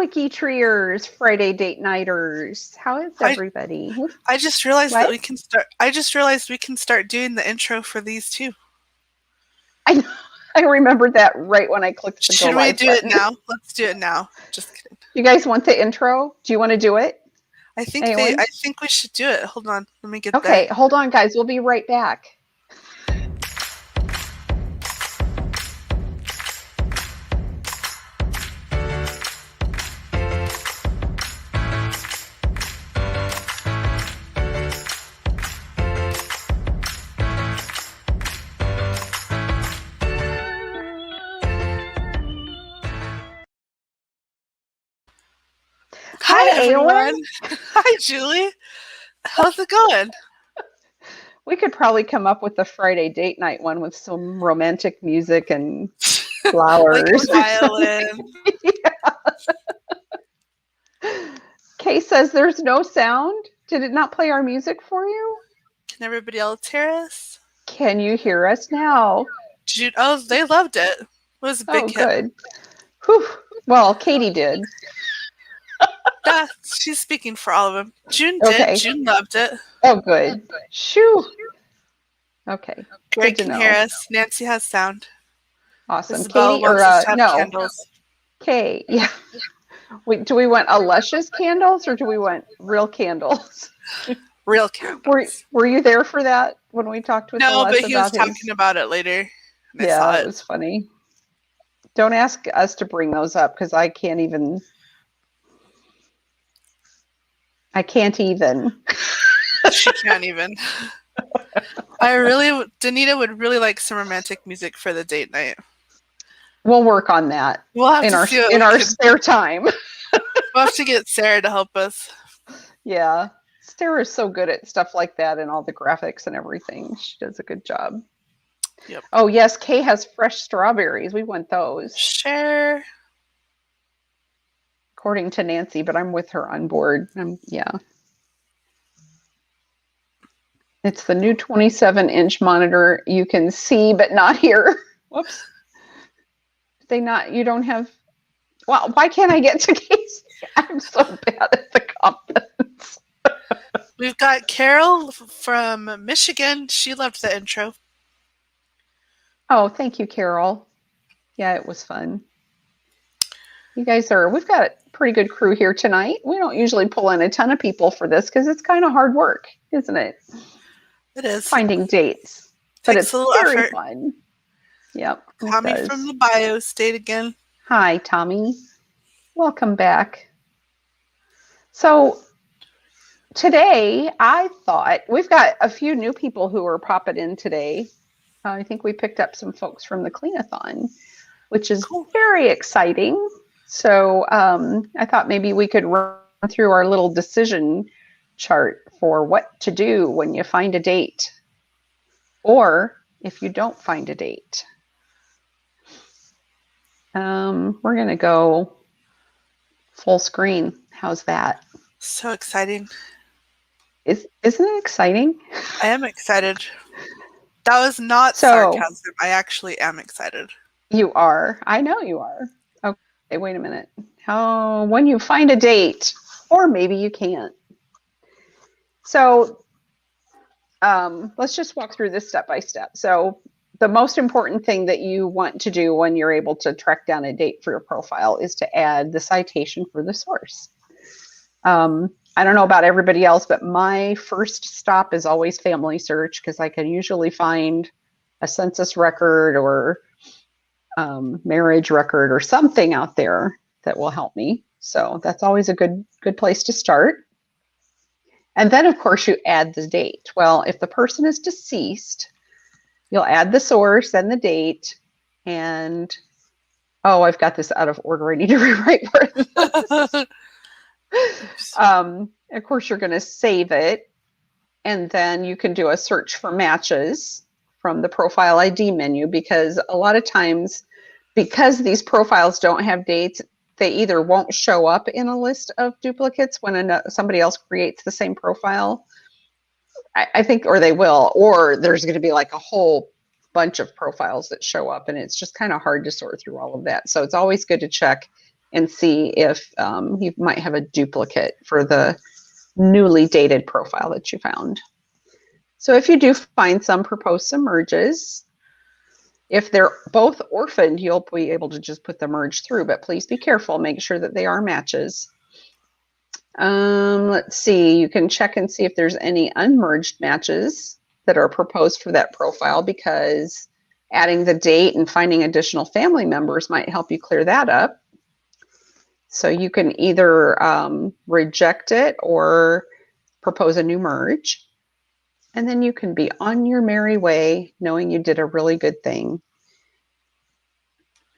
WikiTreers, Friday date nighters. How is everybody? I just realized that What? we can start. I just realized we can start doing the intro for these too. I remembered that right when I clicked the go Should we live do button. it now? Let's do it now. Just kidding. You guys want the intro? Do you want to do it? I think Anyone? I think we should do it. Hold on. Let me get Okay, there. hold on, guys. We'll be right back. Hi everyone. Hi, Julie. How's it going? We could probably come up with a Friday date night one with some romantic music and flowers. Like a violin. Kay says there's no sound. Did it not play our music for you? Can everybody else hear us? Can you hear us now? Oh, they loved it. It was a big hit. Good. Whew. Well, Katie did. Yeah, she's speaking for all of them. June did. Okay. June loved it. Oh, good. Shoo. Okay. Greg can hear us. Nancy has sound. Awesome. Isabel Katie or no? Candles. Kay. Yeah. Do we want Alesha's candles or do we want real candles? Real candles. Were you there for that when we talked with No, Alesha but he was talking about it later. Yeah, it was funny. Don't ask us to bring those up because I can't even. She can't even. Danita would really like some romantic music for the date night. We'll work on that. We'll have in our spare time. We'll have to get Sarah to help us. Yeah. Sarah's so good at stuff like that and all the graphics and everything. She does a good job. Yep. Oh, yes. Kay has fresh strawberries. We want those. Sure. According to Nancy, but I'm with her on board. Yeah. It's the new 27-inch monitor you can see but not hear. Whoops. You don't have. Well, why can't I get to Casey? I'm so bad at the comments. We've got Carol from Michigan. She loved the intro. Oh, thank you, Carol. Yeah, it was fun. We've got a pretty good crew here tonight. We don't usually pull in a ton of people for this because it's kind of hard work, isn't it? It is. Finding dates. But it's very fun. Yep. Tommy from the bio state again. Hi, Tommy. Welcome back. So today I thought we've got a few new people who are popping in today. I think we picked up some folks from the Cleanathon, which is very exciting. So I thought maybe we could run through our little decision chart for what to do when you find a date or if you don't find a date. We're going to go full screen. How's that? So exciting. Isn't it exciting? I am excited. That was not sarcasm. I actually am excited. You are. I know you are. Okay, wait a minute. When you find a date, or maybe you can't. So let's just walk through this step by step. So the most important thing that you want to do when you're able to track down a date for your profile is to add the citation for the source. I don't know about everybody else, but my first stop is always Family Search because I can usually find a census record or marriage record or something out there that will help me. So that's always a good place to start. And then, of course, you add the date. Well, if the person is deceased, you'll add the source and the date. And, I've got this out of order. I need to rewrite part of this. Of course, you're going to save it. And then you can do a search for matches from the Profile ID menu because a lot of times, because these profiles don't have dates, they either won't show up in a list of duplicates when somebody else creates the same profile, I think, or they will, or there's going to be like a whole bunch of profiles that show up and it's just kind of hard to sort through all of that. So it's always good to check and see if you might have a duplicate for the newly dated profile that you found. So if you do find some, propose some merges. If they're both orphaned, you'll be able to just put the merge through, but please be careful. Make sure that they are matches. Let's see, you can check and see if there's any unmerged matches that are proposed for that profile, because adding the date and finding additional family members might help you clear that up. So you can either reject it or propose a new merge. And then you can be on your merry way knowing you did a really good thing.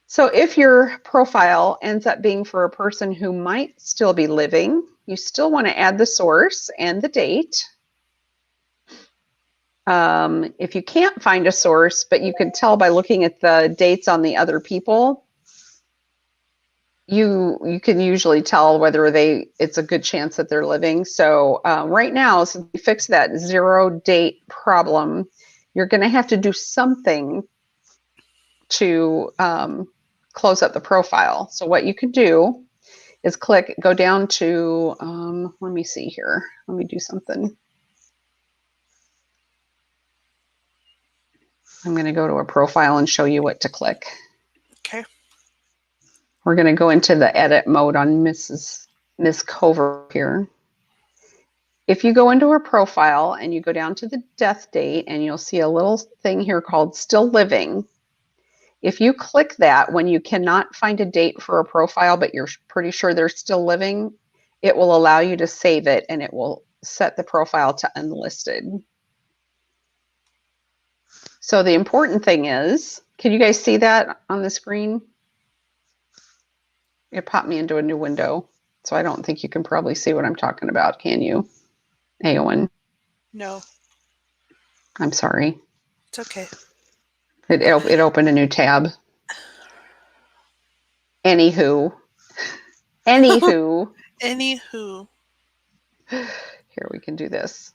So if your profile ends up being for a person who might still be living, you still want to add the source and the date. If you can't find a source, but you can tell by looking at the dates on the other people, you can usually tell whether it's a good chance that they're living. So right now, since we fixed that 0 date problem, you're going to have to do something to close up the profile. So what you can do is go down to, let me see here. Let me do something. I'm going to go to a profile and show you what to click. Okay. We're going to go into the edit mode on Miss Cover here. If you go into a profile and you go down to the death date, and you'll see a little thing here called still living. If you click that when you cannot find a date for a profile, but you're pretty sure they're still living, it will allow you to save it, and it will set the profile to unlisted. So the important thing is, can you guys see that on the screen? It popped me into a new window, so I don't think you can probably see what I'm talking about, can you, Aowen? No. I'm sorry. It's okay. It opened a new tab. Anywho. Here, we can do this.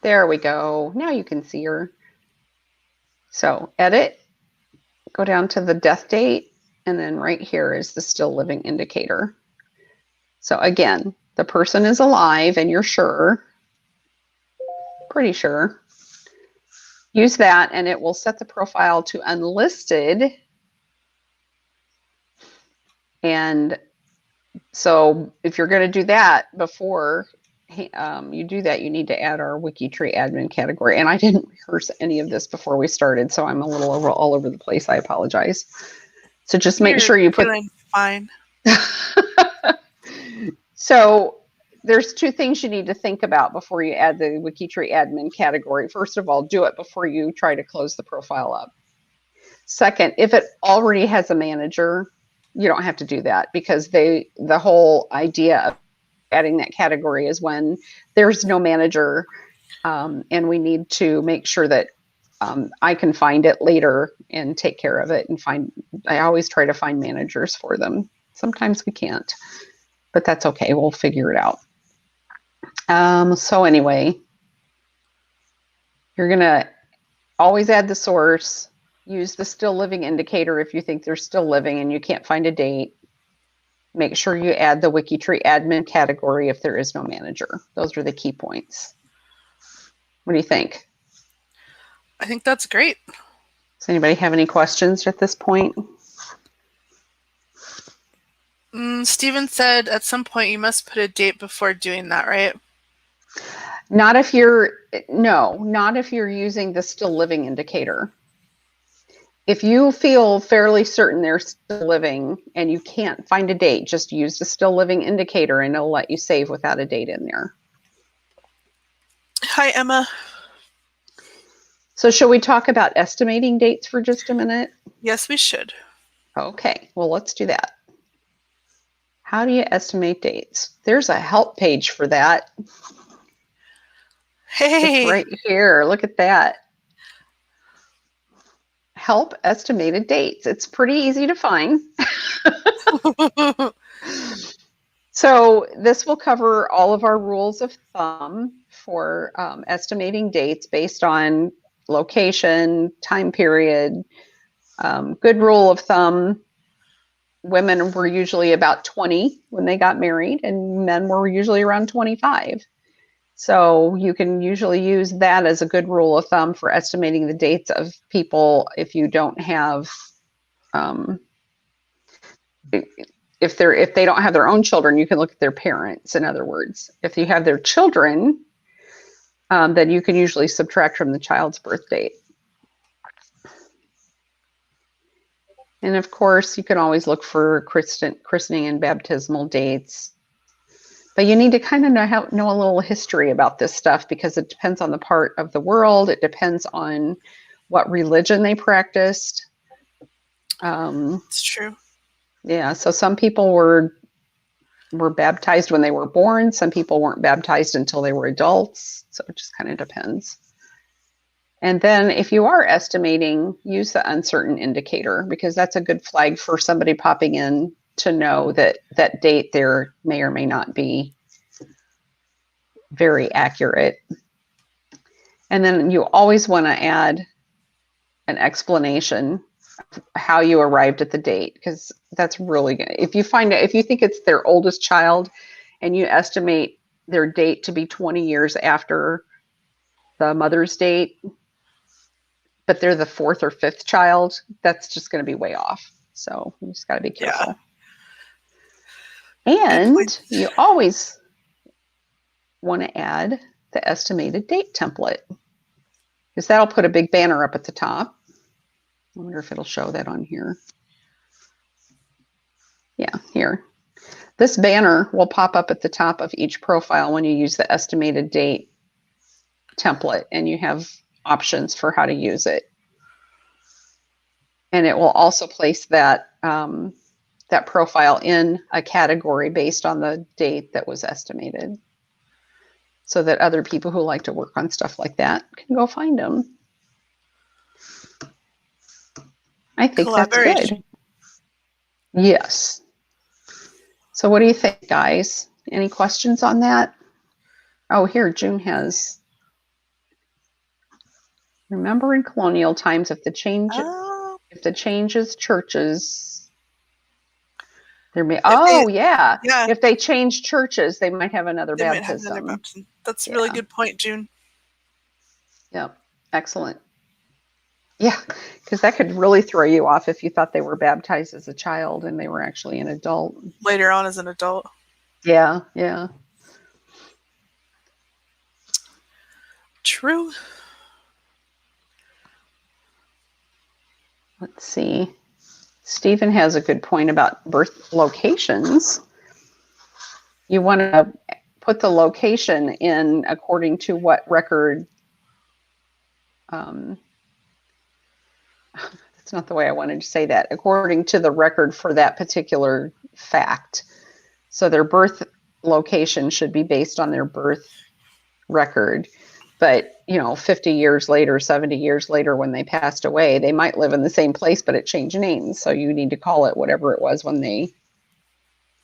There we go. Now you can see her. So edit, go down to the death date, and then right here is the still living indicator. So again, the person is alive and you're sure, pretty sure. Use that and it will set the profile to unlisted. And so if you're going to do that before you do that, you need to add our WikiTree admin category. And I didn't rehearse any of this before we started, so I'm a little all over the place. I apologize. So just make sure you put. Feeling fine. So there's 2 things you need to think about before you add the WikiTree admin category. First of all, do it before you try to close the profile up. Second, if it already has a manager, you don't have to do that, because the whole idea of adding that category is when there's no manager, and we need to make sure that I can find it later and take care of it, and I always try to find managers for them. Sometimes we can't, but that's okay. We'll figure it out. So anyway, you're going to always add the source. Use the still living indicator if you think they're still living and you can't find a date. Make sure you add the WikiTree admin category if there is no manager. Those are the key points. What do you think? I think that's great. Does anybody have any questions at this point? Steven said at some point you must put a date before doing that, right? Not if you're using the still living indicator. If you feel fairly certain they're still living and you can't find a date, just use the still living indicator and it'll let you save without a date in there. Hi, Emma. So shall we talk about estimating dates for just a minute? Yes, we should. Okay, well, let's do that. How do you estimate dates? There's a help page for that. Hey. It's right here. Look at that. Help estimated dates. It's pretty easy to find. So this will cover all of our rules of thumb for estimating dates based on location, time period, Good rule of thumb, women were usually about 20 when they got married, and men were usually around 25. So you can usually use that as a good rule of thumb for estimating the dates of people if you don't have if they don't have their own children, you can look at their parents. In other words, if you have their children, then you can usually subtract from the child's birth date. And of course, you can always look for christening and baptismal dates. But you need to kind of know a little history about this stuff because it depends on the part of the world. It depends on what religion they practiced. It's true. Yeah, so some people were baptized when they were born. Some people weren't baptized until they were adults. So it just kind of depends. And then if you are estimating, use the uncertain indicator because that's a good flag for somebody popping in to know that that date there may or may not be very accurate. And then you always want to add an explanation of how you arrived at the date because that's really good. If you think it's their oldest child and you estimate their date to be 20 years after the mother's date, but they're the fourth or fifth child, that's just going to be way off. So you just got to be careful. Yeah. And you always want to add the estimated date template because that'll put a big banner up at the top. I wonder if it'll show that on here. Yeah, here. This banner will pop up at the top of each profile when you use the estimated date template, and you have options for how to use it. And it will also place that that profile in a category based on the date that was estimated, so that other people who like to work on stuff like that can go find them. I think that's good. Yes. So what do you think, guys? Any questions on that? Oh, here, June has. Remember in colonial times, if the change is churches, there may. Yeah. If they change churches, they might have another baptism. That's a really good point, June. Yep. Excellent. Yeah, because that could really throw you off if you thought they were baptized as a child and they were actually an adult. Later on as an adult. Yeah, yeah. True. Let's see. Stephen has a good point about birth locations. You want to put the location in according to what record. That's not the way I wanted to say that. According to the record for that particular fact. So their birth location should be based on their birth record. But, 50 years later, 70 years later, when they passed away, they might live in the same place, but it changed names. So you need to call it whatever it was when they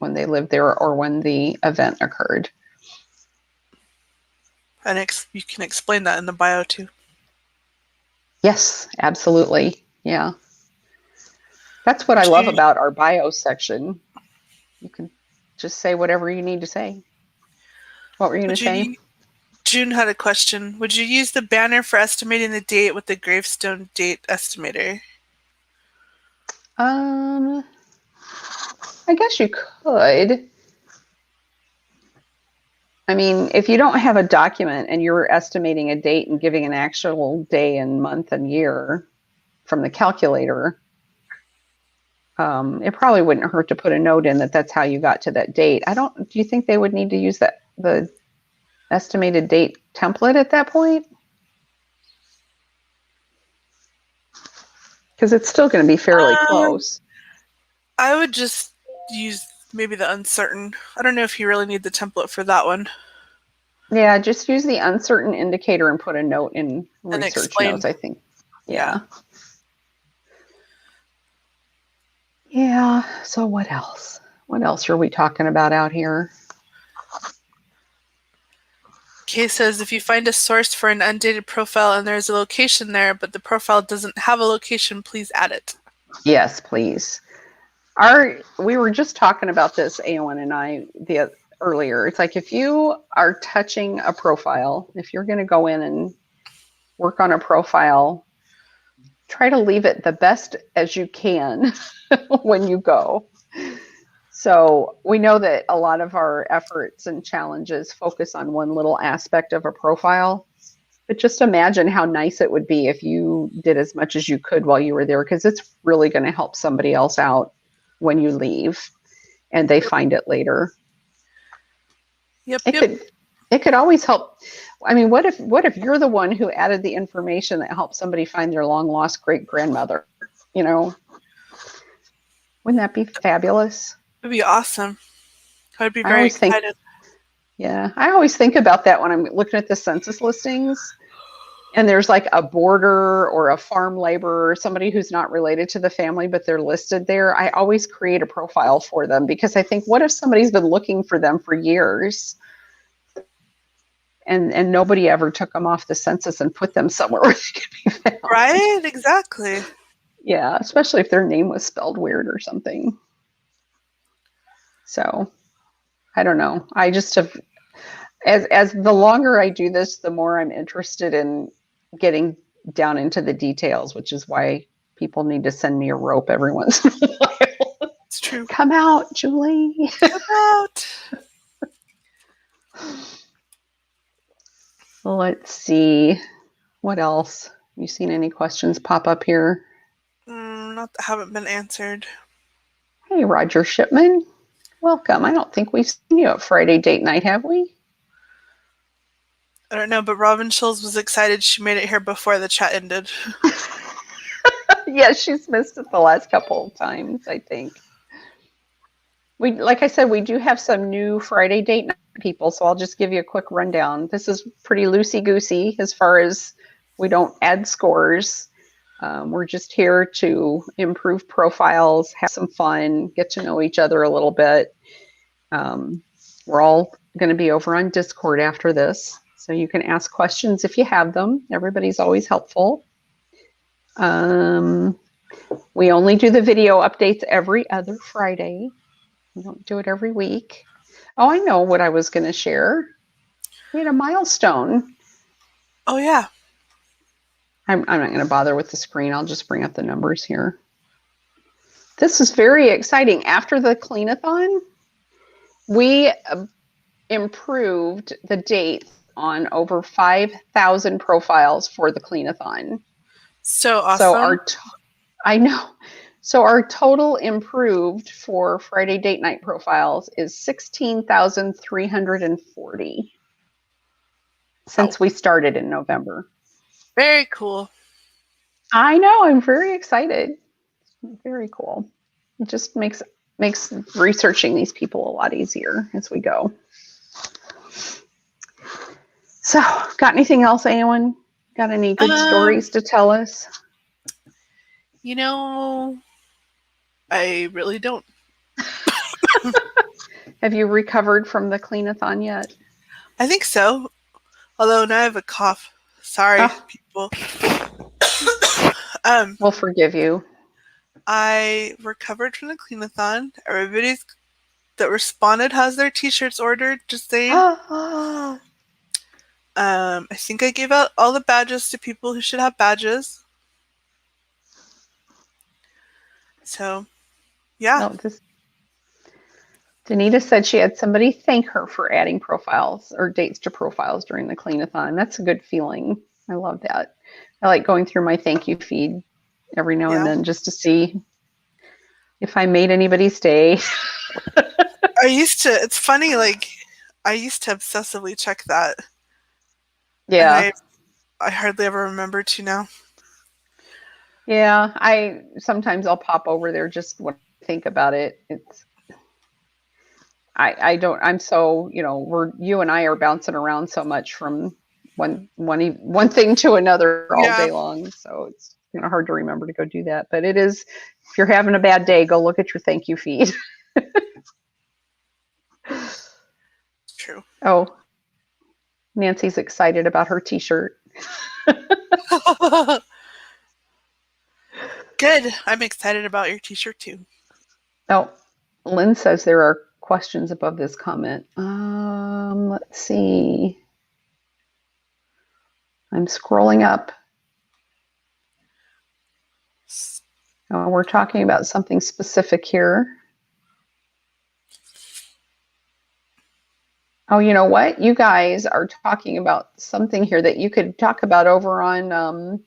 lived there or when the event occurred. And you can explain that in the bio too. Yes, absolutely. Yeah. That's what I love about our bio section. You can just say whatever you need to say. What were you going to say? June had a question. Would you use the banner for estimating the date with the gravestone date estimator? I guess you could. I mean, if you don't have a document and you're estimating a date and giving an actual day and month and year from the calculator, it probably wouldn't hurt to put a note in that that's how you got to that date. Do you think they would need to use the estimated date template at that point? Because it's still going to be fairly close. I would just use maybe the uncertain. I don't know if you really need the template for that one. Yeah, just use the uncertain indicator and put a note in research notes, I think. Yeah. Yeah, so what else? What else are we talking about out here? Kay says, if you find a source for an undated profile and there's a location there, but the profile doesn't have a location, please add it. Yes, please. We were just talking about this, Aowen and I, earlier. It's like if you are touching a profile, if you're going to go in and work on a profile, try to leave it the best as you can when you go. So we know that a lot of our efforts and challenges focus on one little aspect of a profile. But just imagine how nice it would be if you did as much as you could while you were there, because it's really going to help somebody else out when you leave and they find it later. It could always help. I mean, what if you're the one who added the information that helped somebody find their long lost great grandmother? You know, wouldn't that be fabulous? It would be awesome. I'd be very excited. Yeah, I always think about that when I'm looking at the census listings and there's like a boarder or a farm laborer or somebody who's not related to the family, but they're listed there. I always create a profile for them because I think, what if somebody's been looking for them for years and nobody ever took them off the census and put them somewhere where they could be found? Right, exactly. Yeah, especially if their name was spelled weird or something. So I don't know. I just have, as the longer I do this, the more I'm interested in getting down into the details, which is why people need to send me a rope every once in a while. It's true. Come out, Julie. Come out. Let's see. What else? You seen any questions pop up here? Not that haven't been answered. Hey, Roger Shipman. Welcome. I don't think we've seen you at Friday date night, have we? I don't know, but Robin Schulz was excited she made it here before the chat ended. Yeah, she's missed it the last couple of times, I think. Like I said, we do have some new Friday date night people, so I'll just give you a quick rundown. This is pretty loosey-goosey as far as we don't add scores. We're just here to improve profiles, have some fun, get to know each other a little bit. We're all going to be over on Discord after this, so you can ask questions if you have them. Everybody's always helpful. We only do the video updates every other Friday. We don't do it every week. Oh, I know what I was going to share. We had a milestone. Oh, yeah. I'm not going to bother with the screen. I'll just bring up the numbers here. This is very exciting. After the clean-a-thon, we improved the date on over 5,000 profiles for the clean-a-thon. So awesome. I know. So our total improved for Friday date night profiles is 16,340 since we started in November. Very cool. I know. I'm very excited. Very cool. It just makes researching these people a lot easier as we go. So, got anything else, Aowen? Got any good stories to tell us? You know, I really don't. Have you recovered from the clean-a-thon yet? I think so. Although now I have a cough. Sorry, people. We'll forgive you. I recovered from the clean-a-thon. Everybody that responded has their t-shirts ordered, just saying. I think I gave out all the badges to people who should have badges. So, yeah. Danita said she had somebody thank her for adding profiles or dates to profiles during the clean-a-thon. That's a good feeling. I love that. I like going through my thank you feed every now and then just to see if I made anybody's day. It's funny, like, I used to obsessively check that. Yeah. I hardly ever remember to now. Yeah, sometimes I'll pop over there just when I think about it. I'm so, you and I are bouncing around so much from one thing to another all day long. So it's kind of hard to remember to go do that. But it is, if you're having a bad day, go look at your thank you feed. True. Oh, Nancy's excited about her t-shirt. Good. I'm excited about your t-shirt too. Oh, Lynn says there are questions above this comment. Let's see. I'm scrolling up. Oh, we're talking about something specific here. Oh, you know what? You guys are talking about something here that you could talk about over on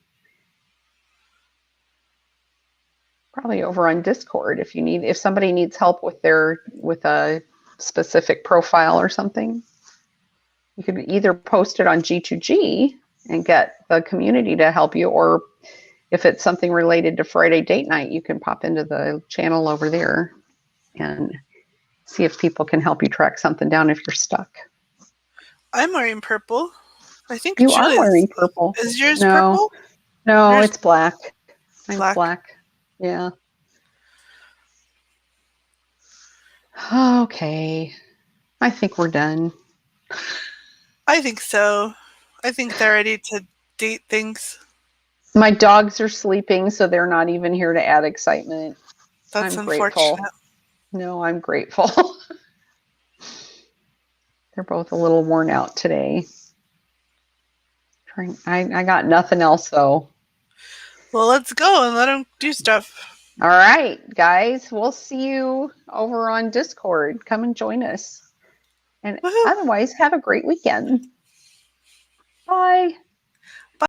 probably over on Discord if somebody needs help with a specific profile or something. You could either post it on G2G and get the community to help you, or if it's something related to Friday date night, you can pop into the channel over there and see if people can help you track something down if you're stuck. I'm wearing purple. I think You are Julie's. wearing purple. Is yours No, purple? no, Yours it's black. Mine's black. black. Yeah. Okay. I think we're done. I think so. I think they're ready to date things. My dogs are sleeping, so they're not even here to add excitement. That's I'm grateful. unfortunate. No, I'm grateful. They're both a little worn out today. I got nothing else though. Well, let's go and let them do stuff. All right, guys, we'll see you over on Discord. Come and join us. And Woohoo. otherwise, have a great weekend. Bye.